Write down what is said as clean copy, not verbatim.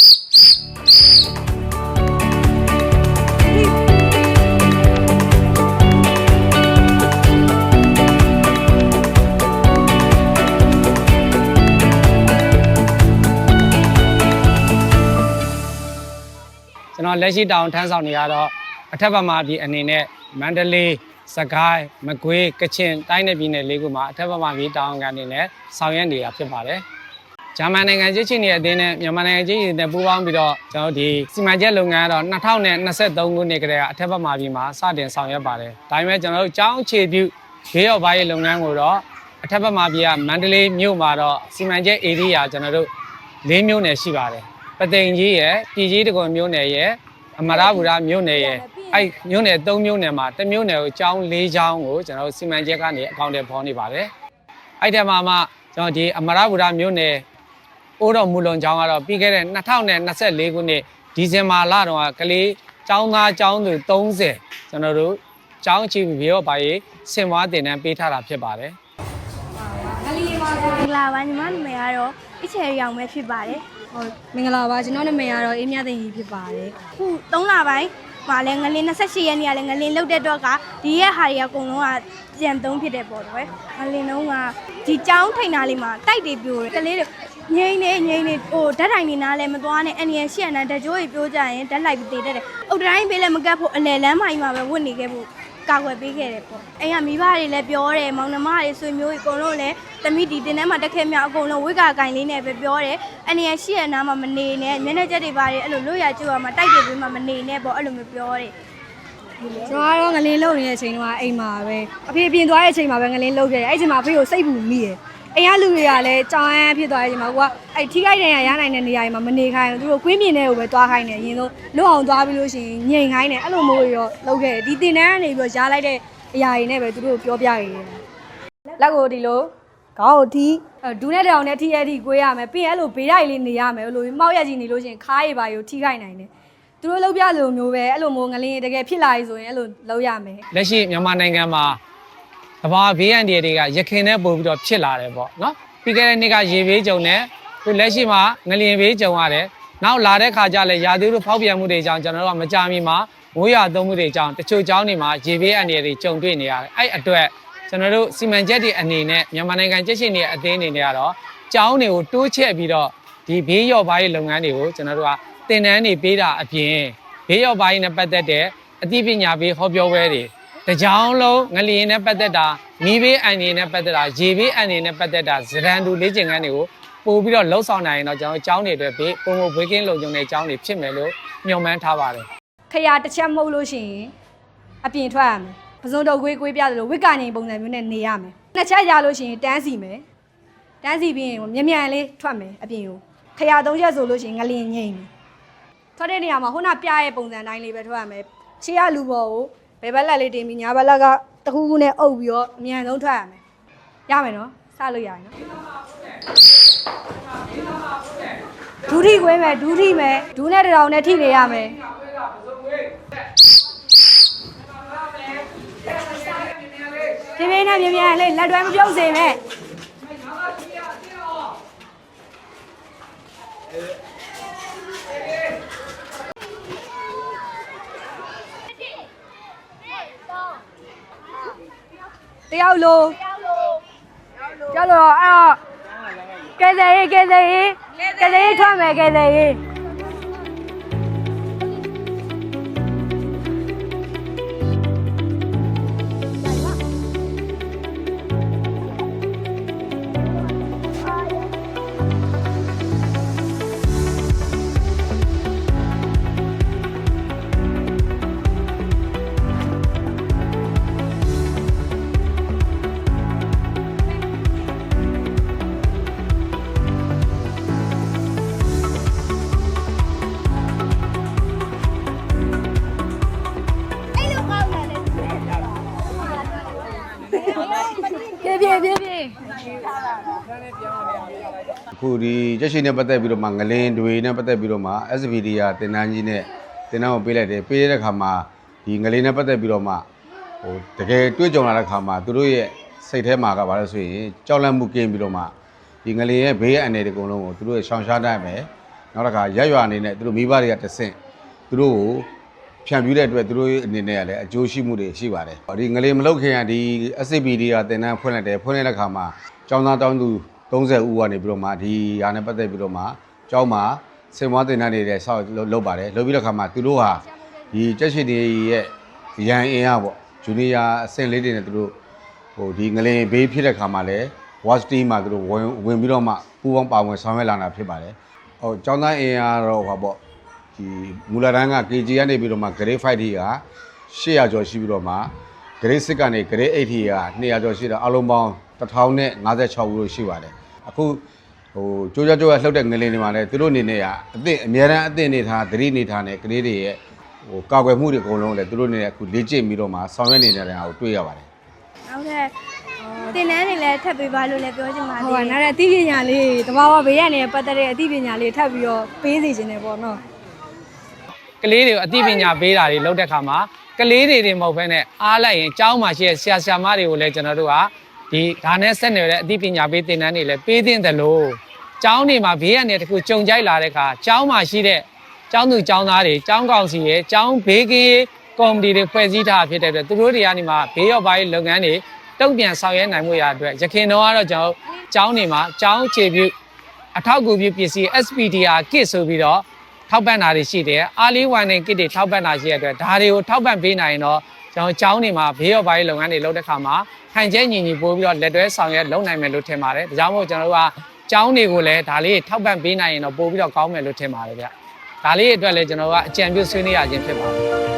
ကျွန်တော်လက်ရှိတောင်ထမ်းဆောင်နေရတော့အထက်ဘက်မှာဒီအနေနဲ့မန္တလေးစကိုင်းမကွေးကချင်တိုင်းနယ်ပြည်နယ်လေးခုမှာအထက်ဘက်မှာဒီတောင်ကနေနဲ့ဆောင်ရွက်နေတာဖြစ်ပါတယ်။ဂျာမန်နိုင်ငံကြီးချင်းနေအသင်းနဲ့မြန်မာနိုင်ငံကြီးချင်းနဲ့ပူးပေါင်းပြီးတော့ကျွန်တော်ဒီစီမံချက်လုပ်ငန်းကတော့2023ခုနှစ်ကတည်းကအထက်ဘက်မှာပြီးမှစတင်ဆောင်ရွက်ပါတယ်။ဒါပေမဲ့ကျွန်တော်တို့ကျောင်းအခြေပြုဘေးရောက်ပိုင်းလုပ်ငန်းကိုတော့အထက်ဘက်မှာပြီးကမန္တလေးမြို့မှာတော့စီမံချက်ဧရိယာကျွန်တော်တို့၄မြို့နယ်ရှိပါတယ်။ပသိမ်ကြီးရဲ့ပြည်ကြီးတကွန်မြို့နယ်ရဲ့အမရပူရမြို့နယ်ရဲ့အဲ့မြို့နယ်3မြို့နယ်မှာတစ်မြို့နယ်ကိုကျောင်း4ကျောင်းကိုကျွန်တော်တို့စီမံချက်ကနေအကောင့်တွေဖော်နေပါတယ်။အဲ့ဒီမှာမှကျွန်တော်ဒီအမရပူရမြို့နယ်အိုးတော်မူလွန်ကျောင်းကတော့ပြီးခဲ့တဲ့2024ခုနှစ်ဒီဇင်ဘာလတုန်းကကလေးကျောင်းသားကျောင်းသူ30ကျွန်တော်တို့ကျောင်းချီဘေရောပါရေးဆင်မွားတင်တန်းပေးထားတာဖြစ်ပါတယ်။မင်္ဂလာပါညီမနာမည်ကတော့အချယ်ရောင်ပဲဖြစ်ပါတယ်။ဟုတ်မင်္ဂလာပါကျွန်တော်နာမည်ကတော့အေးမြသိန်းကြီးဖြစ်ပါတယ်။ခု3လပိုင်းမှာလည်းငလင်း28ရက်နေ့ကလည်းငလင်းလုတ်တဲ့တော့ကဒီရက်ဟာတွေအကုန်လုံးကပြန်သုံးဖြစ်တယ်ပေါ့တော့။ငလင်းလုံးကဒီကျောင်းထိန်သားလေးမှာတိုက်တွေပြိုတယ်။ကလေးတွေငိမ့်နေဟိုဓာတ်တိုင်နေနားလည်းမသွားနဲ့အန်ရရှိရတဲ့ဓာတ်ကြိုးတွေပြိုးကြရင်ဓာတ်လိုက်ပြီးတည်တတ်တယ်။အုတ်တိုင်းပေးလည်းမကတ်ဖို့အလဲလမ်းမိုင်းမှာပဲဝတ်နေခဲ့ဖို့ကာကွယ်ပေးခဲ့တယ်ပေါ့။အိမ်ကမိဘတွေလည်းပြောတယ်မောင်နှမတွေဆွေမျိုးတွေအကုန်လုံးလည်းသမီးဒီတင်ထဲမှာတက်ခဲမြောက်အကုန်လုံးဝိကာကင်လေးနဲ့ပဲပြောတယ်။အန်ရရှိရနားမှာမနေနဲ့မျက်နှာချက်တွေပါတယ်အဲ့လိုလွတ်ရကျွတ်မှာတိုက်တွေပြီးမှမနေနဲ့ပေါ့အဲ့လိုမျိုးပြောတယ်ကျွန်တော်ကတော့ငလင်းလုံနေတဲ့အချိန်တုန်းကအိမ်မှာပဲအဖေပြင်သွားတဲ့အချိန်မှာပဲငလင်းလုံခဲ့တယ်အဲ့ဒီအချိန်မှာအဖေကိုစိတ်ပူမိတယ်အိမ်ကလူတွေကလည်းကြောင်အန်းဖြစ်သွားတဲ့အချိန်မှာကိုကအဲ့ထိခိုက်တဲ့ရနိုင်တဲ့နေရာတွေမှာမနေခိုင်းဘူးသူတို့ကွင်းမြင်တဲ့ကိုပဲသွားခိုင်းတယ်အရင်ဆုံးလွတ်အောင်သွားပြီးလို့ရှိရင်ငြိမ်ခိုင်းတယ်အဲ့လိုမျိုးရောလုပ်ခဲ့တယ်ဒီတင်တန်းကနေပြီးတော့ရားလိုက်တဲ့အရာတွေနဲ့ပဲသူတို့ပြောပြခဲ့တယ်လက်ကိုဒီလိုခေါင်းကိုထိဒူးနဲ့တောင်နဲ့ထိရထိကိုရမယ်ပြီးရင်အဲ့လိုဘေးတိုက်လေးနေရမယ်အဲ့လိုမှောက်ရက်ကြီးနေလို့ရှိရင်ခါးရည်ပါကိုထိခိုက်နိုင်တယ်သူတို့လုပ်ပြလိုမျိုးပဲအဲ့လိုမျိုးငလင်းတကယ်ဖြစ်လာပြီဆိုရင်အဲ့လိုလုပ်ရမယ်လက်ရှိမြန်မာနိုင်ငံမှာကမ္ဘာဘေးအန္တရာယ်တွေကရခိုင်နဲ့ပို့ပြီးတော့ဖြစ်လာတယ်ပေါ့နော်ပြီးခဲ့တဲ့နှစ်ကရေဘေးကြုံနဲ့ခုလက်ရှိမှာငလျင်ဘေးကြုံရတယ်နောက်လာတဲ့ခါကျလည်းရာသီဥတုဖောက်ပြန်မှုတွေကြောင့်ကျွန်တော်တို့ကမကြာမီမှာမိုးရွာသွန်းမှုတွေကြောင့်တချို့ကျောင်းတွေမှာရေဘေးအန္တရာယ်တွေကြုံတွေ့နေရတယ်အဲ့အတွက်ကျွန်တော်တို့စီမံချက်တွေအနေနဲ့မြန်မာနိုင်ငံကြက်ရှင်တွေအသင်းအနေနဲ့ကတော့ကျောင်းတွေကိုတိုးချဲ့ပြီးတော့ဒီဘေးရော့ပိုင်းလုပ်ငန်းတွေကိုကျွန်တော်တို့ကသင်တန်းတွေပေးတာအပြင်ဘေးရော့ပိုင်းနဲ့ပတ်သက်တဲ့အသိပညာပေးဟောပြောပွဲတွေတကြောင်လုံးငလျင်နဲ့ပတ်သက်တာမီးဘေးအန္တရာယ်နဲ့ပတ်သက်တာရေဘေးအန္တရာယ်နဲ့ပတ်သက်တာဇရန်တူလေ့ကျင့်ခန်းတွေကိုပို့ပြီးတော့လှုပ်ဆောင်နိုင်ရင်တော့ကျွန်တော်ကျောင်းတွေအတွက်ပုံမဘွေးကင်းလုံခြုံတဲ့ကျောင်းတွေဖြစ်မယ်လို့ညွှန်မှန်းထားပါတယ်ခရတစ်ချက်မှုတ်လို့ရှိရင်အပြင်ထွက်ရမယ်ပစုံတုပ်ကွေးပြတယ်လို့ဝိက္ကငိန်ပုံစံမျိုးနဲ့နေရမယ်နှစ်ချက်ရလို့ရှိရင်တန်းစီမယ်တန်းစီပြီးရင်မြန်လေးထွက်မယ်အပြင်ကိုခရသုံးချက်ဆိုလို့ရှိရင်ငလျင်ငိမ့်မယ်ထွက်တဲ့နေရာမှာခုနပြရဲ့ပုံစံတိုင်းလေးပဲထွက်ရမယ်ခြေရလူပေါ်ကိုဘယ်ဘက်လက်လေးတင်ပြီးညာဘက်လက်ကတခုခုနဲ့အုပ်ပြီးတော့အမြန်ဆုံးထွက်ရမယ်ရမယ်နော်စလို့ရရင်နော်ဒူးထိကွေးမယ်ဒူးထိမယ်ဒူးနဲ့တောင်နဲ့ထိနေရမယ်ဒီမင်းနဲ့မြန်လေးလက်တွဲမပြုတ်စေနဲ့တယောက်လို့အဲ့ကဲစေးထွက်မယ်ကဲစေးအခုဒီရက်ရှိနဲ့ပတ်သက်ပြီးတော့မှငလင်းတွေနဲ့ပတ်သက်ပြီးတော့မှ SVD ကတင်တန်းကြီးနဲ့တင်တန်းကိုပေးလိုက်တယ်ပေးတဲ့အခါမှာဒီငလင်းနဲ့ပတ်သက်ပြီးတော့မှဟိုတကယ်တွေ့ကြုံလာတဲ့အခါမှာသူတို့ရဲ့စိတ်ထဲမှာကဘာလဲဆိုရင်ကြောက်လန့်မှုကင်းပြီးတော့မှဒီငလင်းရဲ့ဘေးအန္တရာယ်တွေအကုန်လုံးကိုသူတို့ရှောင်ရှားတတ်မယ် နောက်တစ်ခါရက်ရွာအနေနဲ့သူတို့မိဘတွေကတဆင့်သူတို့ကိုဖြန့်ပြူးတဲ့အတွက်သူတို့အနေနဲ့ကလည်းအကျိုးရှိမှုတွေရှိပါတယ်ဒီငလေးမလုတ်ခင်ကဒီ SCPD ကတင်တန်းဖွင့်လိုက်တယ်ဖွင့်လိုက်တဲ့ခါမှာကျောင်းသားတောင်းသူ30ဦးကနေပြီးတော့မှဒီဟာနဲ့ပတ်သက်ပြီးတော့မှကျောင်းမှာစင်မွားတင်တန်းနေတဲ့ဆောက်လုပ်ပါတယ်လုပ်ပြီးတဲ့ခါမှာသူတို့ဟာဒီကြက်ရှိတွေရဲ့ရန်အင်အားပေါ့ဂျူနီယာအဆင့်လေးတွေနဲ့သူတို့ဟိုဒီငလင်ဘေးဖြစ်တဲ့ခါမှာလည်း watch team မှာသူတို့ဝင်ပြီးတော့မှပူးပေါင်းပါဝင်ဆောင်ရွက်လာတာဖြစ်ပါတယ်ဟိုကျောင်းသားအင်အားတော့ဟာပေါ့ဒီမူလတန်းက KG ကနေပြီးတော့မှ grade 5ထိက800ကျော်ရှိပြီးတော့မှ grade 6ကနေ grade 8ထိက200ကျော်ရှိတော့အလုံးပေါင်း1056ဦးလို့ရှိပါတယ်အခုဟိုကြိုးကြလှုပ်တဲ့ငလင်တွေမှာလည်းသူတို့အနေနဲ့ကအသင့်အများအားအသင့်နေထားသတိနေထားနဲ့ grade တွေရဲ့ဟိုကာကွယ်မှုတွေအကုန်လုံးလည်းသူတို့အနေနဲ့အခုလေ့ကျင့်ပြီးတော့မှဆောင်ရွက်နေတဲ့ဟာကိုတွေ့ရပါတယ်ဟုတ်ကဲ့တင်တန်းတွေလည်းထပ်ပေးပါလို့လည်းပြောချင်ပါသေးတယ်ဟုတ်ပါနောက်တဲ့အသိပညာလေးတဘာဝဘေးရနေပတ်သက်တဲ့အသိပညာလေးထပ်ပြီးတော့ပေးစီခြင်းတယ်ပေါ့နော်ကလေးတွေကိုအသိပညာပေးတာတွေလုပ်တဲ့ခါမှာကလေးတွေမဟုတ်ဘဲနဲ့အားလိုက်ရင်ကျောင်းမှာရှိတဲ့ဆရာဆရာမတွေကိုလည်းကျွန်တော်တို့ကဒီဒါနဲ့ဆက်နေတဲ့အသိပညာပေးသင်တန်းတွေလည်းပေးသင့်တယ်လို့ကျောင်းတွေမှာဘေးကနေတခုကြုံကြိုက်လာတဲ့ခါကျောင်းမှာရှိတဲ့ကျောင်းသူကျောင်းသားတွေကျောင်းကောင်စီရဲ့ကျောင်းဘေးကင်းကော်မတီတွေဖွဲ့စည်းထားဖြစ်တဲ့အတွက်သူတို့တွေကနေမှဘေးရောက်ပိုင်းလုပ်ငန်းတွေတုံ့ပြန်ဆောင်ရွက်နိုင်မှုရအတွက်ရခင်တော့ကတော့ကျွန်တော်ကျောင်းတွေမှာကျောင်းခြေပြုအထောက်အကူပြုပစ္စည်း SPDR kit ဆိုပြီးတော့ထောက်ပံ့တာတွေရှိတယ်အားလေးဝိုင်းနေ kit တွေထောက်ပံ့တာရှိတဲ့အတွက်ဒါတွေကိုထောက်ပံ့ပေးနိုင်ရင်တော့ကျွန်တော်ကျောင်းတွေမှာဘေးရောက်ပိုင်းလုပ်ငန်းတွေလုပ်တဲ့ခါမှာဟန်ကျဲညီညီပို့ပြီးတော့လက်တွဲဆောင်ရွက်လုပ်နိုင်မယ်လို့ထင်ပါတယ်ဒါကြောင့်မို့ကျွန်တော်တို့ကကျောင်းတွေကိုလည်းဒါလေးထောက်ပံ့ပေးနိုင်ရင်တော့ပို့ပြီးတော့ကောင်းမယ်လို့ထင်ပါတယ်ဗျဒါလေးအတွက်လည်းကျွန်တော်ကအကြံပြုဆွေးနွေးရခြင်းဖြစ်ပါတယ်